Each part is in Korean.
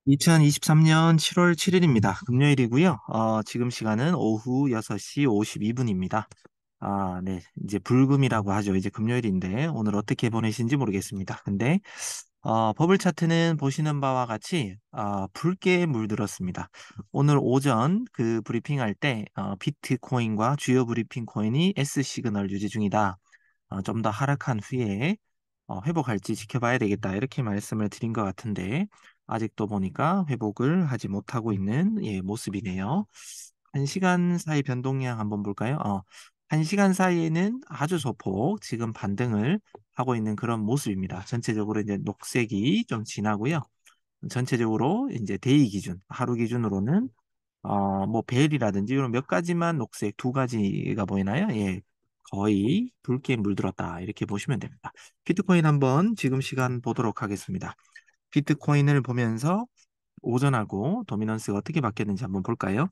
2023년 7월 7일입니다. 금요일이고요. 지금 시간은 오후 6시 52분입니다. 네. 이제 불금이라고 하죠. 이제 금요일인데 오늘 어떻게 보내신지 모르겠습니다. 근데 버블 차트는 보시는 바와 같이 붉게 물들었습니다. 오늘 오전 그 브리핑할 때 비트코인과 주요 브리핑 코인이 S 시그널 유지 중이다. 좀 더 하락한 후에 회복할지 지켜봐야 되겠다. 이렇게 말씀을 드린 것 같은데 아직도 보니까 회복을 하지 못하고 있는 모습이네요. 1시간 사이 변동량 한번 볼까요? 1시간 사이에는 아주 소폭 지금 반등을 하고 있는 그런 모습입니다. 전체적으로 이제 녹색이 좀 진하고요. 전체적으로 이제 데이 기준, 하루 기준으로는 뭐 벨이라든지 이런 몇 가지만 녹색 두 가지가 보이나요? 예. 거의 붉게 물들었다. 이렇게 보시면 됩니다. 비트코인 한번 지금 시간 보도록 하겠습니다. 비트코인을 보면서 오전하고 도미넌스가 어떻게 바뀌었는지 한번 볼까요?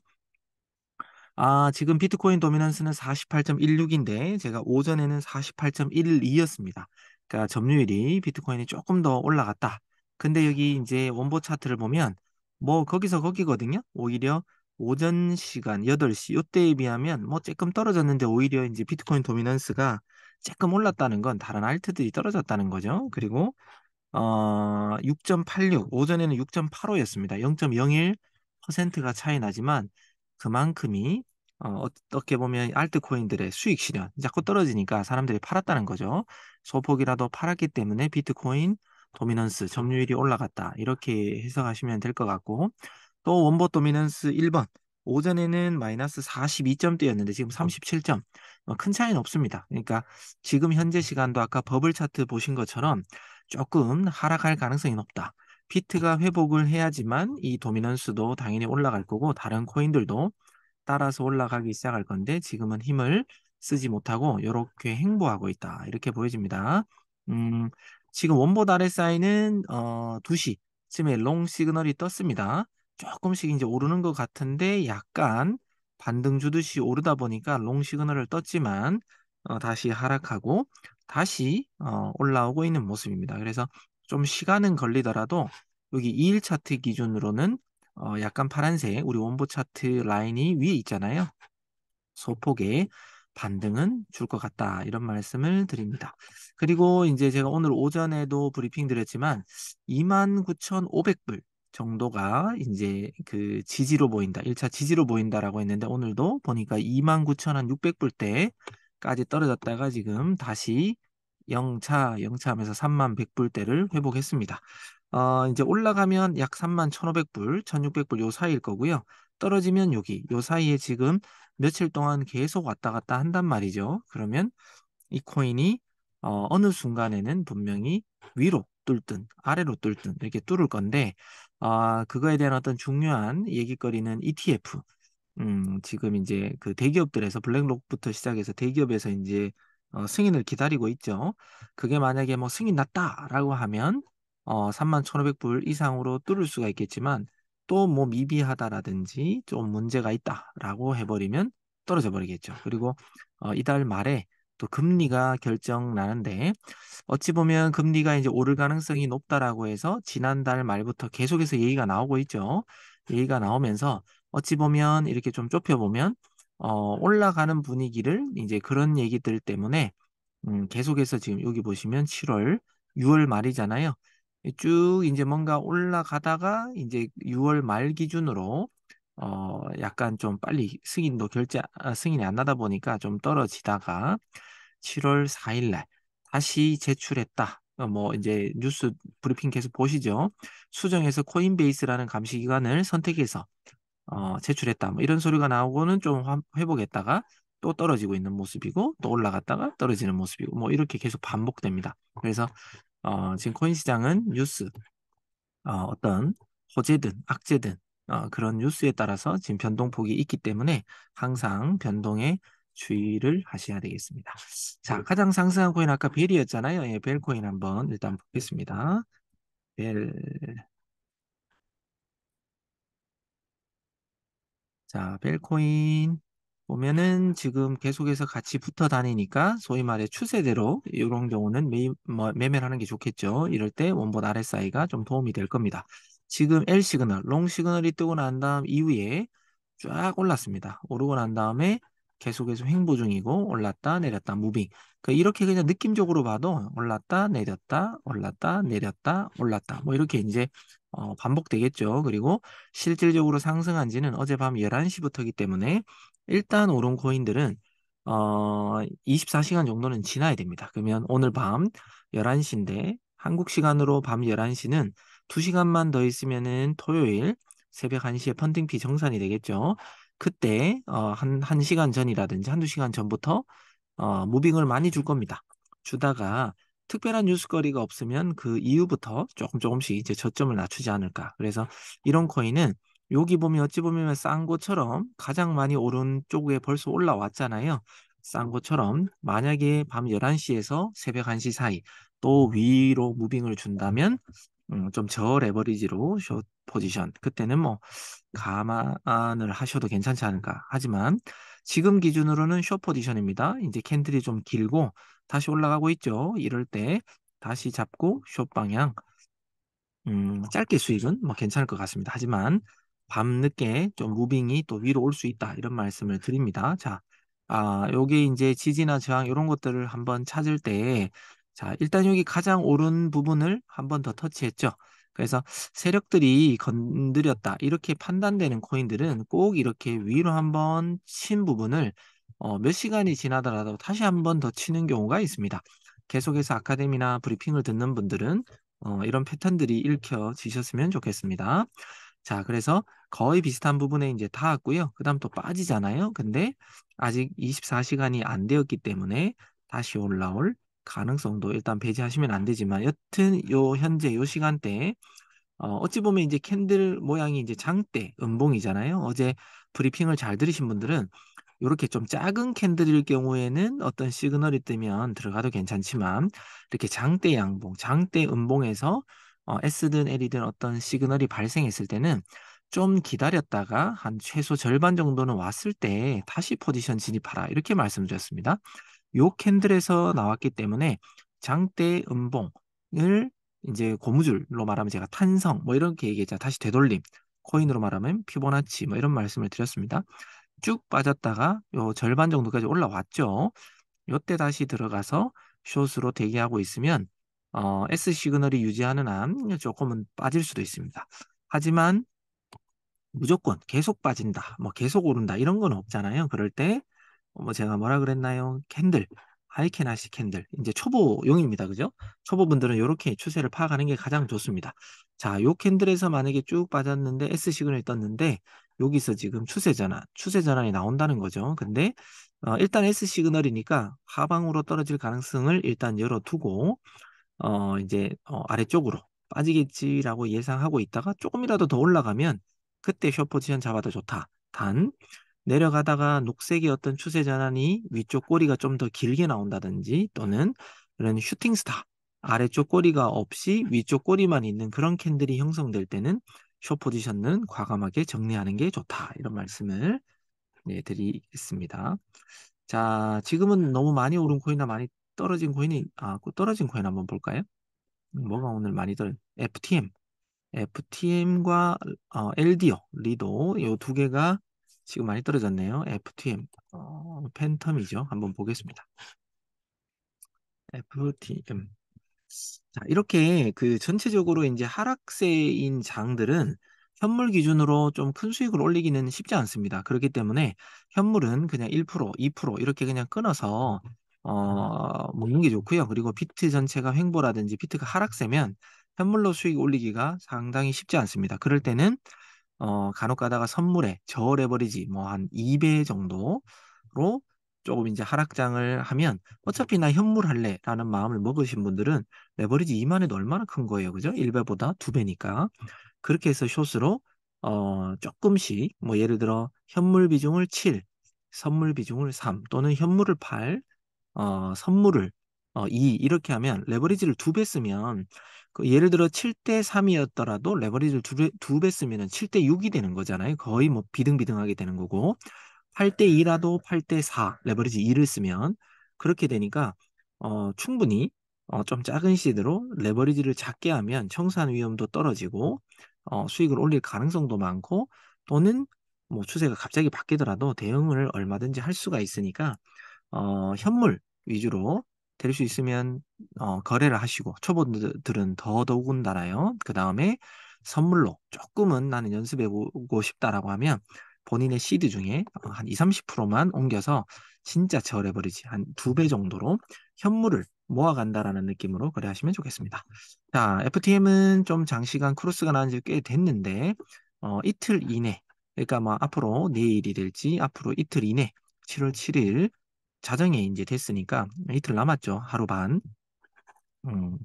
지금 비트코인 도미넌스는 48.16인데 제가 오전에는 48.12였습니다. 그러니까 점유율이 비트코인이 조금 더 올라갔다. 근데 여기 이제 원보 차트를 보면 뭐 거기서 거기거든요. 오히려 오전 시간 8시 이때에 비하면 뭐 조금 떨어졌는데 오히려 이제 비트코인 도미넌스가 조금 올랐다는 건 다른 알트들이 떨어졌다는 거죠. 그리고 6.86, 오전에는 6.85였습니다. 0.01%가 차이 나지만 그만큼이 어떻게 보면 알트코인들의 수익 실현 자꾸 떨어지니까 사람들이 팔았다는 거죠. 소폭이라도 팔았기 때문에 비트코인 도미넌스 점유율이 올라갔다. 이렇게 해석하시면 될 것 같고 또 원보 도미넌스 1번 오전에는 마이너스 42점대였는데 지금 37점 큰 차이는 없습니다. 그러니까 지금 현재 시간도 아까 버블 차트 보신 것처럼 조금 하락할 가능성이 높다. 피트가 회복을 해야지만 이 도미넌스도 당연히 올라갈 거고 다른 코인들도 따라서 올라가기 시작할 건데 지금은 힘을 쓰지 못하고 이렇게 행보하고 있다. 이렇게 보여집니다. 음, 지금 원본 RSI는 2시쯤에 롱 시그널이 떴습니다. 조금씩 이제 오르는 것 같은데 약간 반등 주듯이 오르다 보니까 롱 시그널을 떴지만 다시 하락하고 다시 올라오고 있는 모습입니다. 그래서 좀 시간은 걸리더라도 여기 2일 차트 기준으로는 약간 파란색 우리 원보 차트 라인이 위에 있잖아요. 소폭의 반등은 줄 것 같다. 이런 말씀을 드립니다. 그리고 이제 제가 오늘 오전에도 브리핑 드렸지만 29,500불 정도가 이제 그 지지로 보인다. 1차 지지로 보인다라고 했는데 오늘도 보니까 29,600불대까지 떨어졌다가 지금 다시 영차 하면서 31,100불대를 회복했습니다. 이제 올라가면 약 31,500불, 1,600불 요 사이일 거고요. 떨어지면 여기 요 사이에 지금 며칠 동안 계속 왔다 갔다 한단 말이죠. 그러면 이 코인이 어느 순간에는 분명히 위로 뚫든 아래로 뚫든 이렇게 뚫을 건데 그거에 대한 어떤 중요한 얘기거리는 ETF. 지금 이제 그 대기업들에서 블랙록부터 시작해서 대기업에서 이제 승인을 기다리고 있죠. 그게 만약에 뭐 승인 났다라고 하면 31,500불 이상으로 뚫을 수가 있겠지만 또 뭐 미비하다라든지 좀 문제가 있다라고 해버리면 떨어져 버리겠죠. 그리고 이달 말에 또 금리가 결정 나는데 어찌 보면 금리가 이제 오를 가능성이 높다라고 해서 지난달 말부터 계속해서 얘기가 나오고 있죠. 얘기가 나오면서 어찌 보면 이렇게 좀 좁혀보면 올라가는 분위기를 이제 그런 얘기들 때문에 계속해서 지금 여기 보시면 7월, 6월 말이잖아요. 쭉 이제 뭔가 올라가다가 이제 6월 말 기준으로 약간 좀 빨리 승인이 안 나다 보니까 좀 떨어지다가 7월 4일 날 다시 제출했다. 뭐 이제 뉴스 브리핑 계속 보시죠. 수정해서 코인베이스라는 감시기관을 선택해서 제출했다. 뭐 이런 소리가 나오고는 좀 회복했다가 또 떨어지고 있는 모습이고 또 올라갔다가 떨어지는 모습이고 뭐 이렇게 계속 반복됩니다. 그래서 지금 코인 시장은 뉴스 어떤 호재든 악재든 그런 뉴스에 따라서 지금 변동폭이 있기 때문에 항상 변동에 주의를 하셔야 되겠습니다. 자, 가장 상승한 코인 아까 벨이었잖아요. 예, 벨 코인 한번 일단 보겠습니다. 벨. 자, 벨코인 보면은 지금 계속해서 같이 붙어 다니니까 소위 말해 추세대로 이런 경우는 매매를 하는 게 좋겠죠. 이럴 때 원본 RSI가 좀 도움이 될 겁니다. 지금 L 시그널, 롱 시그널이 뜨고 난 다음 이후에 쫙 올랐습니다. 오르고 난 다음에 계속해서 횡보 중이고 올랐다 내렸다 무빙. 이렇게 그냥 느낌적으로 봐도 올랐다 내렸다 올랐다 내렸다 올랐다 뭐 이렇게 이제 반복되겠죠. 그리고 실질적으로 상승한 지는 어젯밤 11시부터이기 때문에 일단 오른 코인들은 24시간 정도는 지나야 됩니다. 그러면 오늘 밤 11시인데 한국 시간으로 밤 11시는 2시간만 더 있으면은 토요일 새벽 1시에 펀딩 피 정산이 되겠죠. 그때 한 시간 전이라든지 한두 시간 전부터 무빙을 많이 줄 겁니다. 주다가 특별한 뉴스거리가 없으면 그 이후부터 조금씩 이제 저점을 낮추지 않을까. 그래서 이런 코인은 여기 보면 어찌 보면 싼 것처럼 가장 많이 오른 쪽에 벌써 올라왔잖아요. 싼 것처럼 만약에 밤 11시에서 새벽 1시 사이 또 위로 무빙을 준다면 좀 저 레버리지로 숏 포지션 그때는 뭐 감안을 하셔도 괜찮지 않을까. 하지만 지금 기준으로는 숏 포지션입니다. 이제 캔들이 좀 길고 다시 올라가고 있죠. 이럴 때 다시 잡고 숏 방향 짧게 수익은 뭐 괜찮을 것 같습니다. 하지만 밤늦게 좀 무빙이 또 위로 올 수 있다. 이런 말씀을 드립니다. 자, 요게 이제 지지나 저항 이런 것들을 한번 찾을 때, 자, 일단 여기 가장 오른 부분을 한번 더 터치했죠. 그래서 세력들이 건드렸다. 이렇게 판단되는 코인들은 꼭 이렇게 위로 한번 친 부분을 몇 시간이 지나더라도 다시 한번 더 치는 경우가 있습니다. 계속해서 아카데미나 브리핑을 듣는 분들은 이런 패턴들이 읽혀지셨으면 좋겠습니다. 자, 그래서 거의 비슷한 부분에 이제 닿았고요. 그 다음 또 빠지잖아요. 근데 아직 24시간이 안 되었기 때문에 다시 올라올 가능성도 일단 배제하시면 안 되지만 여튼 요 현재 요 시간대에 어찌 보면 이제 캔들 모양이 이제 장대, 음봉이잖아요. 어제 브리핑을 잘 들으신 분들은 이렇게 좀 작은 캔들일 경우에는 어떤 시그널이 뜨면 들어가도 괜찮지만 이렇게 장대 양봉, 장대 음봉에서 S든 L이든 어떤 시그널이 발생했을 때는 좀 기다렸다가 한 최소 절반 정도는 왔을 때 다시 포지션 진입하라 이렇게 말씀드렸습니다. 요 캔들에서 나왔기 때문에 장대 음봉을 이제 고무줄로 말하면 제가 탄성 뭐 이렇게 얘기했잖아. 다시 되돌림. 코인으로 말하면 피보나치 뭐 이런 말씀을 드렸습니다. 쭉 빠졌다가 요 절반 정도까지 올라왔죠. 요때 다시 들어가서 숏으로 대기하고 있으면 S 시그널이 유지하는 한 조금은 빠질 수도 있습니다. 하지만 무조건 계속 빠진다, 뭐 계속 오른다 이런 건 없잖아요. 그럴 때 뭐 제가 뭐라 그랬나요? 캔들, 하이캐나시 캔들. 이제 초보용입니다. 그죠? 초보분들은 이렇게 추세를 파악하는 게 가장 좋습니다. 자, 요 캔들에서 만약에 쭉 빠졌는데 S 시그널이 떴는데 여기서 지금 추세 전환이 나온다는 거죠. 근데 일단 S 시그널이니까 하방으로 떨어질 가능성을 일단 열어두고 이제 아래쪽으로 빠지겠지라고 예상하고 있다가 조금이라도 더 올라가면 그때 숏 포지션 잡아도 좋다. 단 내려가다가 녹색의 어떤 추세 전환이 위쪽 꼬리가 좀 더 길게 나온다든지 또는 이런 슈팅 스타 아래쪽 꼬리가 없이 위쪽 꼬리만 있는 그런 캔들이 형성될 때는 숏 포지션은 과감하게 정리하는 게 좋다. 이런 말씀을 드리겠습니다. 자, 지금은 너무 많이 오른 코인이나 많이 떨어진 코인이 그 떨어진 코인 한번 볼까요? 뭐가 오늘 많이 FTM, FTM과 LDO, 리도 이 두 개가 지금 많이 떨어졌네요. FTM, 팬텀이죠. 한번 보겠습니다. FTM. 자, 이렇게 그 전체적으로 이제 하락세인 장들은 현물 기준으로 좀 큰 수익을 올리기는 쉽지 않습니다. 그렇기 때문에 현물은 그냥 1%, 2% 이렇게 그냥 끊어서 먹는 게 좋고요. 그리고 비트 전체가 횡보라든지 비트가 하락세면 현물로 수익 올리기가 상당히 쉽지 않습니다. 그럴 때는 간혹 가다가 선물에 저 레버리지 뭐 한 2배 정도로 조금 이제 하락장을 하면 어차피 나 현물 할래라는 마음을 먹으신 분들은 레버리지 2만 해도 얼마나 큰 거예요. 그죠? 1배보다 2배니까. 그렇게 해서 숏으로 조금씩 뭐 예를 들어 현물 비중을 7, 선물 비중을 3 또는 현물을 8, 선물을 2 이렇게 하면 레버리지를 2배 쓰면 예를 들어 7대 3이었더라도 레버리지를 두 배 쓰면 7대 6이 되는 거잖아요. 거의 뭐 비등비등하게 되는 거고 8대 2라도 8대 4 레버리지 2를 쓰면 그렇게 되니까 충분히 좀 작은 시드로 레버리지를 작게 하면 청산 위험도 떨어지고 수익을 올릴 가능성도 많고 또는 뭐 추세가 갑자기 바뀌더라도 대응을 얼마든지 할 수가 있으니까 현물 위주로 될 수 있으면 거래를 하시고 초보들은 더더군다나요. 그 다음에 선물로 조금은 나는 연습해 보고 싶다라고 하면 본인의 시드 중에 한 2, 30%만 옮겨서 진짜 저렴해버리지 한 두 배 정도로 현물을 모아간다라는 느낌으로 거래하시면 좋겠습니다. 자, FTM은 좀 장시간 크로스가 나온 지 꽤 됐는데 이틀 이내 그러니까 뭐 앞으로 내일이 될지 앞으로 이틀 이내 7월 7일 자정에 이제 됐으니까 이틀 남았죠. 하루 반.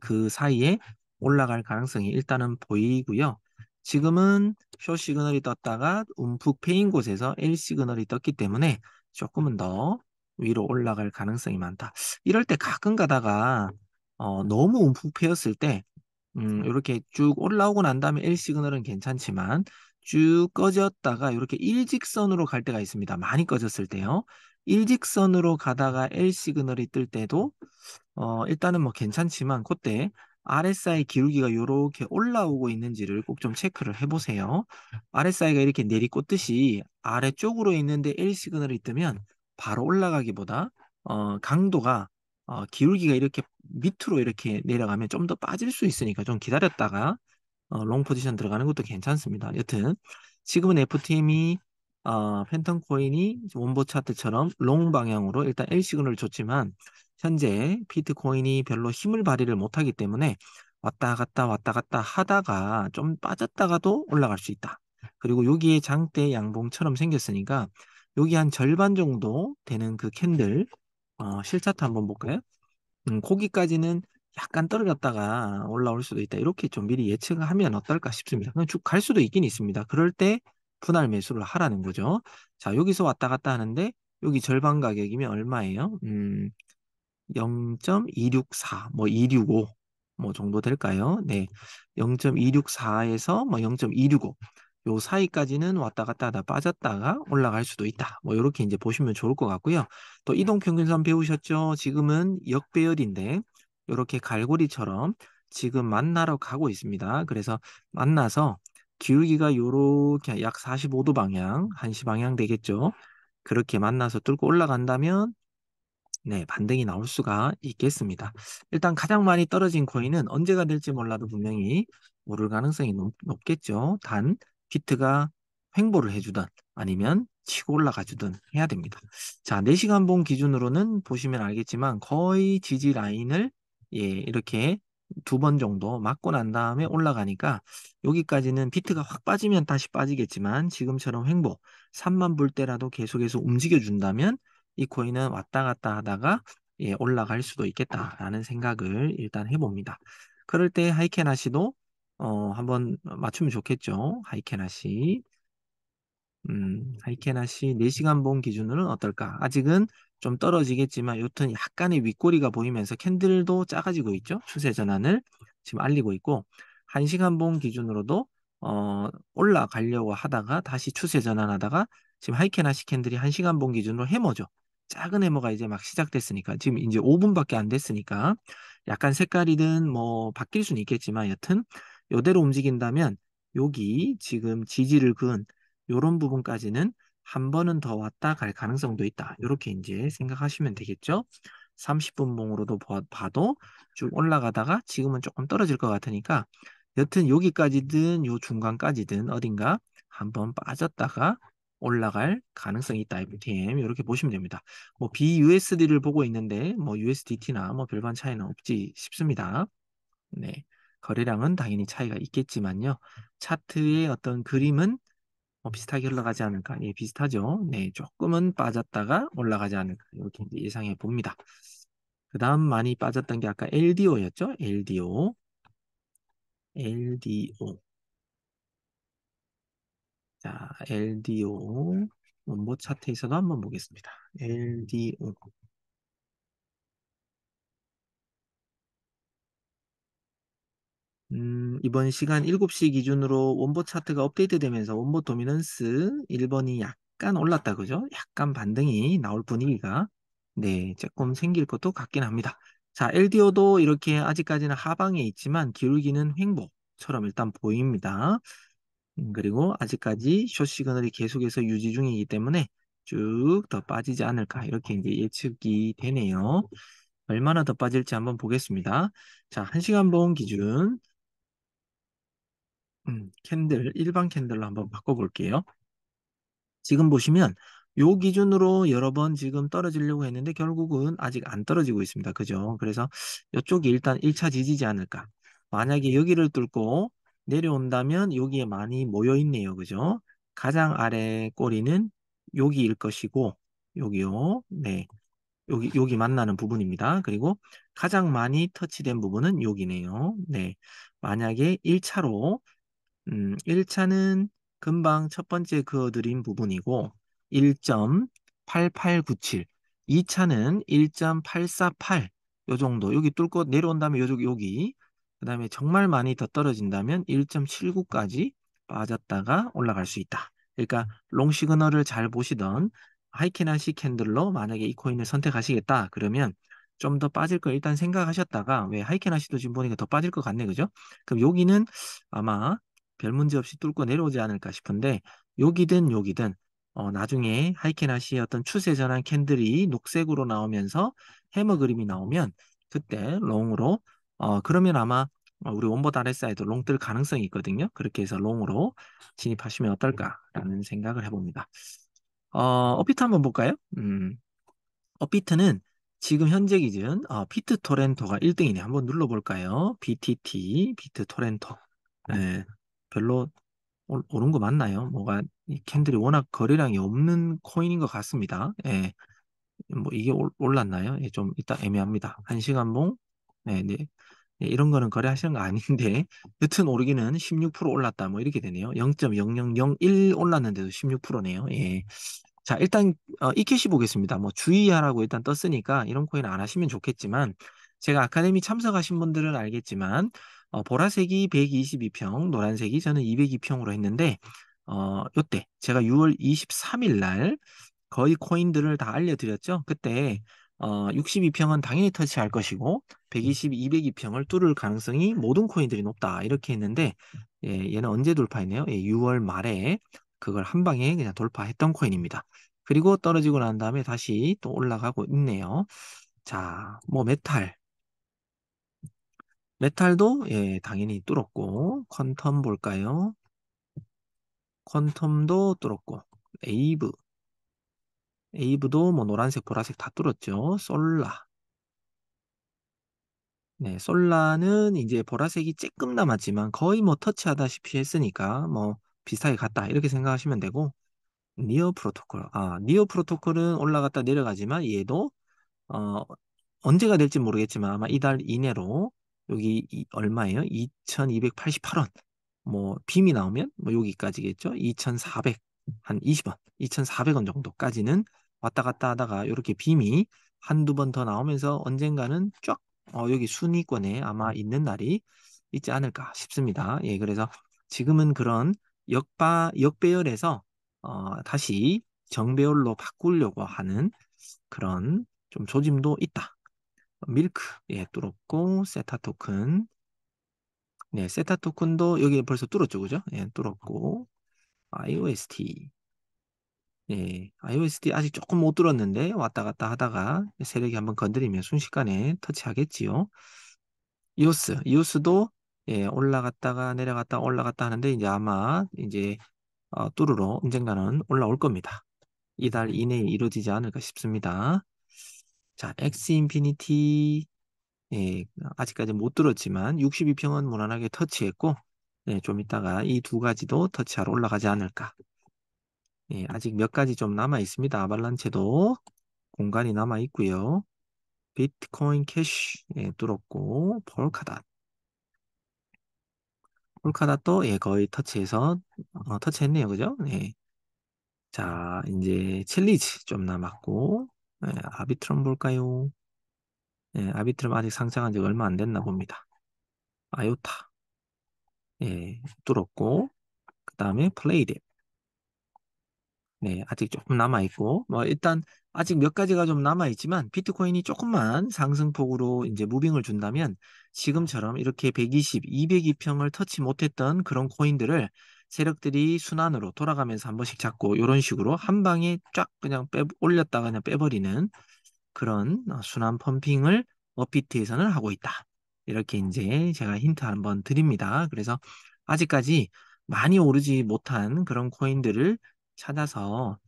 그 사이에 올라갈 가능성이 일단은 보이고요. 지금은 쇼 시그널이 떴다가 움푹 패인 곳에서 L 시그널이 떴기 때문에 조금은 더 위로 올라갈 가능성이 많다. 이럴 때 가끔 가다가 너무 움푹 패였을 때 이렇게 쭉 올라오고 난 다음에 L 시그널은 괜찮지만 쭉 꺼졌다가 이렇게 일직선으로 갈 때가 있습니다. 많이 꺼졌을 때요. 일직선으로 가다가 L 시그널이 뜰 때도 일단은 뭐 괜찮지만 그때 RSI 기울기가 이렇게 올라오고 있는지를 꼭 좀 체크를 해보세요. RSI가 이렇게 내리꽂듯이 아래쪽으로 있는데 L 시그널이 뜨면 바로 올라가기보다 강도가 기울기가 이렇게 밑으로 이렇게 내려가면 좀 더 빠질 수 있으니까 좀 기다렸다가 롱 포지션 들어가는 것도 괜찮습니다. 여튼 지금은 FTM이 팬텀 코인이 원보 차트처럼 롱 방향으로 일단 L 시그널을 줬지만 현재 비트코인이 별로 힘을 발휘를 못하기 때문에 왔다 갔다 하다가 좀 빠졌다가도 올라갈 수 있다. 그리고 여기에 장대 양봉처럼 생겼으니까 여기 한 절반 정도 되는 그 캔들 실차트 한번 볼까요? 거기까지는 약간 떨어졌다가 올라올 수도 있다. 이렇게 좀 미리 예측하면 어떨까 싶습니다. 그냥 쭉 갈 수도 있긴 있습니다. 그럴 때 분할 매수를 하라는 거죠. 자, 여기서 왔다 갔다 하는데 여기 절반 가격이면 얼마예요? 0.264, 뭐 265, 뭐 정도 될까요? 네. 0.264에서 뭐 0.265. 요 사이까지는 왔다 갔다 하다 빠졌다가 올라갈 수도 있다. 뭐 이렇게 이제 보시면 좋을 것 같고요. 또 이동평균선 배우셨죠? 지금은 역배열인데 이렇게 갈고리처럼 지금 만나러 가고 있습니다. 그래서 만나서 기울기가 요렇게 약 45도 방향, 1시 방향 되겠죠? 그렇게 만나서 뚫고 올라간다면 네, 반등이 나올 수가 있겠습니다. 일단 가장 많이 떨어진 코인은 언제가 될지 몰라도 분명히 오를 가능성이 높겠죠. 단, 비트가 횡보를 해주든 아니면 치고 올라가 주든 해야 됩니다. 자, 4시간 봉 기준으로는 보시면 알겠지만 거의 지지 라인을 예, 이렇게 두 번 정도 맞고 난 다음에 올라가니까 여기까지는 비트가 확 빠지면 다시 빠지겠지만 지금처럼 횡보 3만 불 때라도 계속해서 움직여 준다면 이 코인은 왔다 갔다 하다가 예, 올라갈 수도 있겠다라는 생각을 일단 해봅니다. 그럴 때 하이케나시도 한번 맞추면 좋겠죠. 하이케나시. 하이케나시 4시간 봉 기준으로는 어떨까? 아직은 좀 떨어지겠지만 여튼 약간의 윗꼬리가 보이면서 캔들도 작아지고 있죠. 추세 전환을 지금 알리고 있고 1시간 봉 기준으로도 올라가려고 하다가 다시 추세 전환하다가 지금 하이케나시 캔들이 1시간 봉 기준으로 해머죠. 작은 해머가 이제 막 시작됐으니까 지금 이제 5분밖에 안 됐으니까 약간 색깔이든 뭐 바뀔 수는 있겠지만 여튼 이대로 움직인다면 여기 지금 지지를 그은 요런 부분까지는 한 번은 더 왔다 갈 가능성도 있다. 이렇게 이제 생각하시면 되겠죠. 30분 봉으로도 봐도 쭉 올라가다가 지금은 조금 떨어질 것 같으니까 여튼 여기까지든 요 중간까지든 어딘가 한번 빠졌다가 올라갈 가능성이 있다. FTM 이렇게 보시면 됩니다. 뭐 BUSD를 보고 있는데 뭐 USDT나 뭐 별반 차이는 없지 싶습니다. 네. 거래량은 당연히 차이가 있겠지만요. 차트의 어떤 그림은 비슷하게 흘러가지 않을까? 예, 비슷하죠. 네, 조금은 빠졌다가 올라가지 않을까? 이렇게 이제 예상해 봅니다. 그 다음 많이 빠졌던 게 아까 LDO였죠? LDO. LDO. 자, LDO. 원보 차트에서도 한번 보겠습니다. LDO. 이번 시간 7시 기준으로 원보 차트가 업데이트 되면서 원보 도미넌스 1번이 약간 올랐다, 그죠? 약간 반등이 나올 분위기가, 네, 조금 생길 것도 같긴 합니다. 자, LDO도 이렇게 아직까지는 하방에 있지만 기울기는 횡보처럼 일단 보입니다. 그리고 아직까지 숏 시그널이 계속해서 유지 중이기 때문에 쭉 더 빠지지 않을까 이렇게 이제 예측이 되네요. 얼마나 더 빠질지 한번 보겠습니다. 자, 1시간 봉 기준 캔들 일반 캔들로 한번 바꿔볼게요. 지금 보시면 요 기준으로 여러 번 지금 떨어지려고 했는데 결국은 아직 안 떨어지고 있습니다. 그죠? 그래서 이쪽이 일단 1차 지지지 않을까. 만약에 여기를 뚫고 내려온다면 여기에 많이 모여 있네요. 그죠? 가장 아래 꼬리는 여기일 것이고 여기요. 네. 여기 만나는 부분입니다. 그리고 가장 많이 터치된 부분은 여기네요. 네. 만약에 1차로 1차는 금방 첫 번째 그어드린 부분이고 1.8897. 2차는 1.848. 요 정도. 여기 뚫고 내려온 다음에 여기. 그다음에 정말 많이 더 떨어진다면 1.79까지 빠졌다가 올라갈 수 있다. 그러니까 롱 시그널을 잘 보시던 하이캐나시 캔들로 만약에 이 코인을 선택하시겠다. 그러면 좀 더 빠질 걸 일단 생각하셨다가 왜 하이캐나시도 지금 보니까 더 빠질 것 같네. 그죠? 그럼 여기는 아마 별 문제 없이 뚫고 내려오지 않을까 싶은데 여기든 나중에 하이켄하시의 어떤 추세 전환 캔들이 녹색으로 나오면서 해머 그림이 나오면 그때 롱으로 그러면 아마 우리 원본 RSI도 롱 뜰 가능성이 있거든요. 그렇게 해서 롱으로 진입하시면 어떨까라는 생각을 해봅니다. 업비트 한번 볼까요? 업비트는 지금 현재 기준 비트 토렌토가 1등이네. 한번 눌러볼까요? BTT, 비트 토렌토. 네, 별로 오른 거 맞나요? 뭐가 이 캔들이 워낙 거래량이 없는 코인인 것 같습니다. 예, 뭐 이게 올랐나요? 예, 좀 이따 애매합니다. 1시간봉, 네, 네. 예, 이런 거는 거래하시는 거 아닌데 여튼 오르기는 16% 올랐다 뭐 이렇게 되네요. 0.0001 올랐는데도 16%네요. 예. 자, 일단 이캐시 보겠습니다. 뭐 주의하라고 일단 떴으니까 이런 코인 안 하시면 좋겠지만 제가 아카데미 참석하신 분들은 알겠지만 보라색이 122평, 노란색이 저는 202평으로 했는데 요때 제가 6월 23일 날 거의 코인들을 다 알려드렸죠. 그때 62평은 당연히 터치할 것이고 120, 202평을 뚫을 가능성이 모든 코인들이 높다 이렇게 했는데 예, 얘는 언제 돌파했네요? 예, 6월 말에 그걸 한 방에 그냥 돌파했던 코인입니다. 그리고 떨어지고 난 다음에 다시 또 올라가고 있네요. 자, 뭐 메탈도 예, 당연히 뚫었고 퀀텀 볼까요? 퀀텀도 뚫었고 에이브 에이브도 뭐 노란색, 보라색 다 뚫었죠. 솔라. 네, 솔라는 이제 보라색이 조금 남았지만 거의 뭐 터치하다시피 했으니까 뭐 비슷하게 갔다 이렇게 생각하시면 되고 니어 프로토콜. 니어 프로토콜은 올라갔다 내려가지만 얘도 어, 언제가 될지 모르겠지만 아마 이달 이내로 여기 얼마예요? 2288원. 뭐 빔이 나오면 뭐 여기까지겠죠? 2400, 한 20원, 2400원 정도까지는 왔다 갔다 하다가 이렇게 빔이 한두 번 더 나오면서 언젠가는 쫙 여기 순위권에 아마 있는 날이 있지 않을까 싶습니다. 예, 그래서 지금은 그런 역배열에서 다시 정배열로 바꾸려고 하는 그런 좀 조짐도 있다. 밀크, 예, 뚫었고, 세타 토큰. 네, 세타 토큰도 여기 벌써 뚫었죠, 그죠? 예, 뚫었고, IOST. 예, IOST 아직 조금 못 뚫었는데, 왔다 갔다 하다가 세력이 한번 건드리면 순식간에 터치하겠지요. 이오스도, 예, 올라갔다가 내려갔다 올라갔다 하는데, 이제 아마, 이제, 뚫으러 언젠가는 올라올 겁니다. 이달 이내에 이루어지지 않을까 싶습니다. 자, 엑스 인피니티, 예, 아직까지 못 들었지만 62평은 무난하게 터치했고 예, 좀 이따가 이 두 가지도 터치하러 올라가지 않을까. 예, 아직 몇 가지 좀 남아 있습니다. 아발란체도 공간이 남아 있고요. 비트코인 캐시 예, 뚫었고 폴카닷도 예, 거의 터치해서 터치했네요. 그죠? 예. 자, 이제 챌리지 좀 남았고 예, 아비트럼 볼까요? 예, 아비트럼 아직 상장한 지 얼마 안 됐나 봅니다. 아요타 예, 뚫었고 그 다음에 플레이뎁. 네, 아직 조금 남아있고, 뭐, 일단, 아직 몇 가지가 좀 남아있지만, 비트코인이 조금만 상승폭으로 이제 무빙을 준다면, 지금처럼 이렇게 120, 202평을 터치 못했던 그런 코인들을 세력들이 순환으로 돌아가면서 한 번씩 잡고 이런 식으로 한 방에 쫙 그냥 올렸다가 그냥 빼버리는 그런 순환 펌핑을 업비트에서는 하고 있다. 이렇게 이제 제가 힌트 한번 드립니다. 그래서 아직까지 많이 오르지 못한 그런 코인들을 찾아서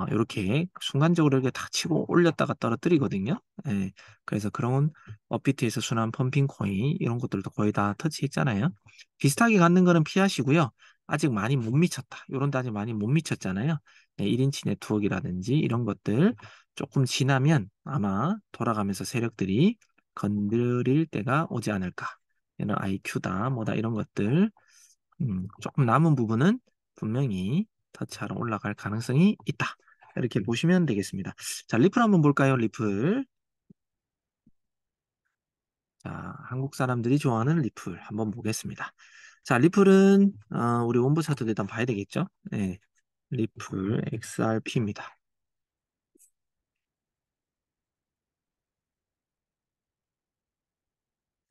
이렇게 순간적으로 이렇게 다 치고 올렸다가 떨어뜨리거든요. 예, 그래서 그런 업비트에서 순환 펌핑 코인 이런 것들도 거의 다 터치했잖아요. 비슷하게 갖는 거는 피하시고요. 아직 많이 못 미쳤다. 이런 데 아직 많이 못 미쳤잖아요. 네, 1인치 네트워크라든지 이런 것들 조금 지나면 아마 돌아가면서 세력들이 건드릴 때가 오지 않을까. 얘는 IQ다, 뭐다, 이런 것들. 조금 남은 부분은 분명히 터치하러 올라갈 가능성이 있다. 이렇게 보시면 되겠습니다. 자, 리플 한번 볼까요? 리플. 자, 한국 사람들이 좋아하는 리플 한번 보겠습니다. 자, 리플은 우리 원부 차트도 일단 봐야 되겠죠? 네, 리플 XRP입니다.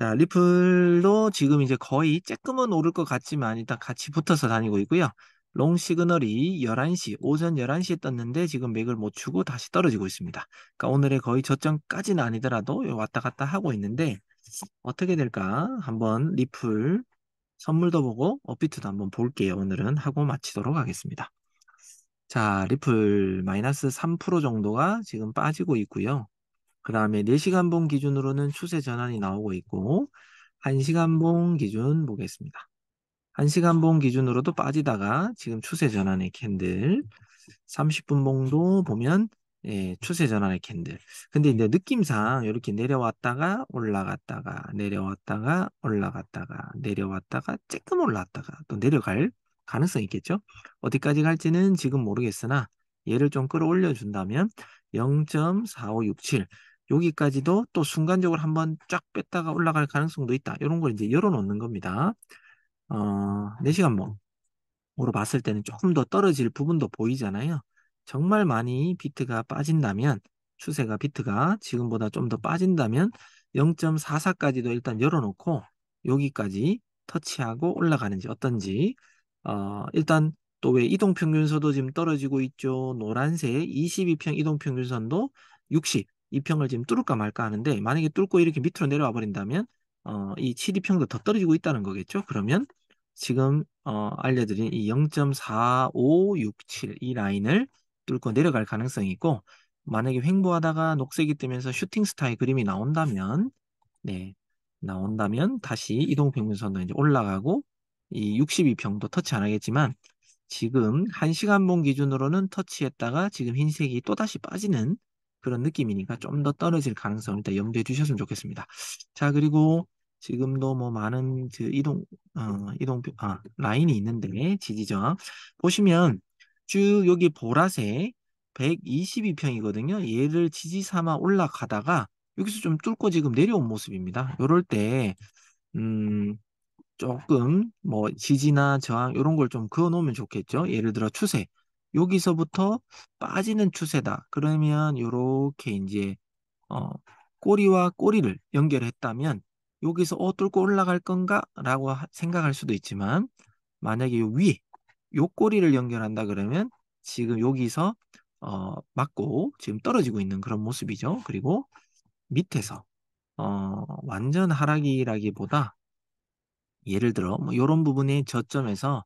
자, 리플도 지금 이제 거의 쬐끔은 오를 것 같지만 일단 같이 붙어서 다니고 있고요. 롱 시그널이 11시, 오전 11시에 떴는데 지금 맥을 못 추고 다시 떨어지고 있습니다. 그러니까 오늘의 거의 저점까지는 아니더라도 왔다 갔다 하고 있는데 어떻게 될까? 한번 리플 선물도 보고 업비트도 한번 볼게요. 오늘은 하고 마치도록 하겠습니다. 자, 리플 마이너스 3% 정도가 지금 빠지고 있고요. 그 다음에 4시간 봉 기준으로는 추세 전환이 나오고 있고 1시간 봉 기준 보겠습니다. 1시간 봉 기준으로도 빠지다가 지금 추세 전환의 캔들 30분 봉도 보면 예, 추세 전환의 캔들. 근데 이제 느낌상 이렇게 내려왔다가 올라갔다가 내려왔다가 올라갔다가 내려왔다가 조금 올라왔다가 또 내려갈 가능성이 있겠죠. 어디까지 갈지는 지금 모르겠으나 얘를 좀 끌어올려 준다면 0.4567 여기까지도 또 순간적으로 한번 쫙 뺐다가 올라갈 가능성도 있다. 이런 걸 이제 열어놓는 겁니다. 4시간 봉으로 봤을 때는 조금 더 떨어질 부분도 보이잖아요. 정말 많이 비트가 빠진다면, 추세가 비트가 지금보다 좀 더 빠진다면 0.44까지도 일단 열어놓고 여기까지 터치하고 올라가는지 어떤지 일단 또 왜 이동평균선도 지금 떨어지고 있죠. 노란색 22평 이동평균선도 60, 2평을 지금 뚫을까 말까 하는데 만약에 뚫고 이렇게 밑으로 내려와 버린다면 이 72평도 더 떨어지고 있다는 거겠죠. 그러면 지금 알려드린 이 0.4567 이 라인을 뚫고 내려갈 가능성이 있고 만약에 횡보하다가 녹색이 뜨면서 슈팅 스타의 그림이 나온다면 네, 나온다면 다시 이동평균선도 이제 올라가고 이 62평도 터치 안 하겠지만 지금 1시간 봉 기준으로는 터치했다가 지금 흰색이 또다시 빠지는 그런 느낌이니까 좀 더 떨어질 가능성을 일단 염두에 두셨으면 좋겠습니다. 자, 그리고 지금도 뭐 많은 그 라인이 있는데 지지저항 보시면 쭉 여기 보라색 122평이거든요. 얘를 지지 삼아 올라가다가 여기서 좀 뚫고 지금 내려온 모습입니다. 요럴 때, 음, 조금 뭐 지지나 저항 이런 걸 좀 그어 놓으면 좋겠죠. 예를 들어 추세. 여기서부터 빠지는 추세다. 그러면 요렇게 이제 어, 꼬리와 꼬리를 연결했다면 여기서 뚫고 올라갈 건가라고 생각할 수도 있지만 만약에 요 위에 요 꼬리를 연결한다 그러면 지금 여기서 맞고 지금 떨어지고 있는 그런 모습이죠. 그리고 밑에서 완전 하락이라기보다 예를 들어 뭐 이런 부분의 저점에서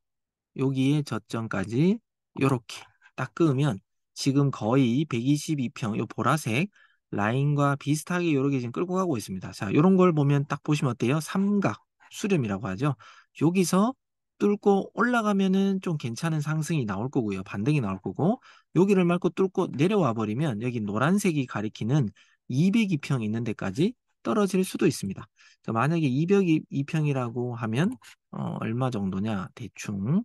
여기에 저점까지 이렇게 딱 그으면 지금 거의 122평 요 보라색 라인과 비슷하게 이렇게 지금 끌고 가고 있습니다. 자, 이런 걸 보면 딱 보시면 어때요? 삼각 수렴이라고 하죠. 여기서 뚫고 올라가면은 좀 괜찮은 상승이 나올 거고요. 반등이 나올 거고 여기를 말고 뚫고 내려와 버리면 여기 노란색이 가리키는 202평 있는 데까지 떨어질 수도 있습니다. 자, 만약에 202평이라고 하면 얼마 정도냐? 대충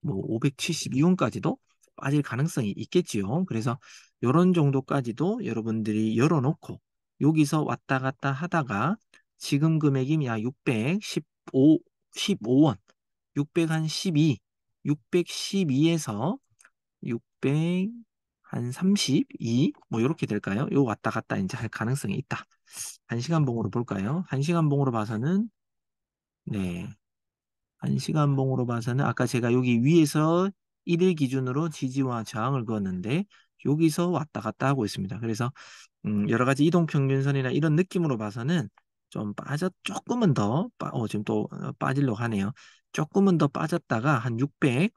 뭐 572원까지도 빠질 가능성이 있겠지요. 그래서 이런 정도까지도 여러분들이 열어놓고 여기서 왔다 갔다 하다가 지금 금액이 약 615, 15원, 612, 612에서 600, 한 32? 뭐 이렇게 될까요? 요 왔다 갔다 이제 할 가능성이 있다. 1시간 봉으로 볼까요? 1시간 봉으로 봐서는 네. 한시간봉으로 봐서는 아까 제가 여기 위에서 1일 기준으로 지지와 저항을 그었는데 여기서 왔다 갔다 하고 있습니다. 그래서 여러 가지 이동평균선이나 이런 느낌으로 봐서는 좀 조금은 더, 지금 또 빠지려고 하네요. 조금은 더 빠졌다가 한 600,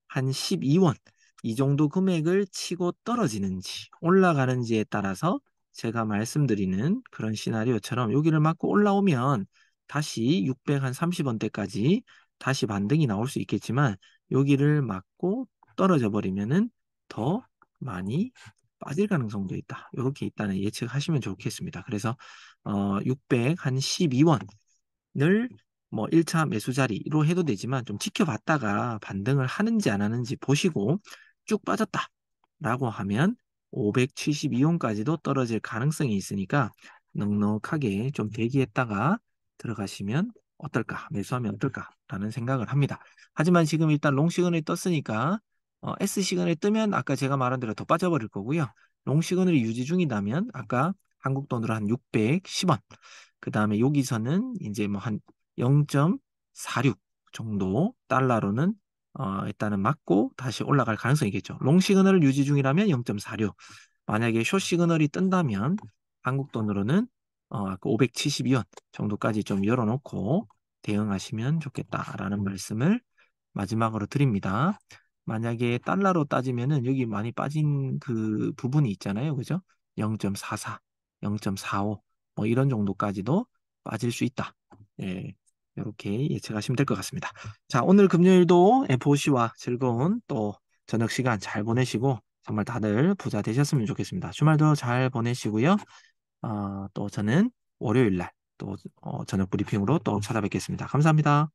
한 12원 이 정도 금액을 치고 떨어지는지 올라가는지에 따라서 제가 말씀드리는 그런 시나리오처럼 여기를 맞고 올라오면 다시 600 한 30원대까지 다시 반등이 나올 수 있겠지만 여기를 맞고 떨어져 버리면은 더 많이 빠질 가능성도 있다. 이렇게 일단은 예측하시면 좋겠습니다. 그래서 600 한 12원을 뭐 1차 매수 자리로 해도 되지만 좀 지켜봤다가 반등을 하는지 안 하는지 보시고 쭉 빠졌다라고 하면 572원까지도 떨어질 가능성이 있으니까 넉넉하게 좀 대기했다가 들어가시면 어떨까, 매수하면 어떨까라는 생각을 합니다. 하지만 지금 일단 롱 시그널이 떴으니까 S 시그널이 뜨면 아까 제가 말한 대로 더 빠져버릴 거고요. 롱 시그널이 유지 중이다면 아까 한국 돈으로 한 610원 그 다음에 여기서는 이제 뭐 한 0.46 정도 달러로는 일단은 맞고 다시 올라갈 가능성이 있겠죠. 롱 시그널을 유지 중이라면 0.46. 만약에 숏 시그널이 뜬다면 한국 돈으로는 아까 572원 정도까지 좀 열어놓고 대응하시면 좋겠다라는 말씀을 마지막으로 드립니다. 만약에 달러로 따지면은 여기 많이 빠진 그 부분이 있잖아요. 그죠? 0.44, 0.45 뭐 이런 정도까지도 빠질 수 있다. 예, 이렇게 예측하시면 될 것 같습니다. 자, 오늘 금요일도 FOC와 즐거운 또 저녁 시간 잘 보내시고 정말 다들 부자 되셨으면 좋겠습니다. 주말도 잘 보내시고요. 또 저는 월요일 날 또 저녁 브리핑으로 또 찾아뵙겠습니다. 감사합니다.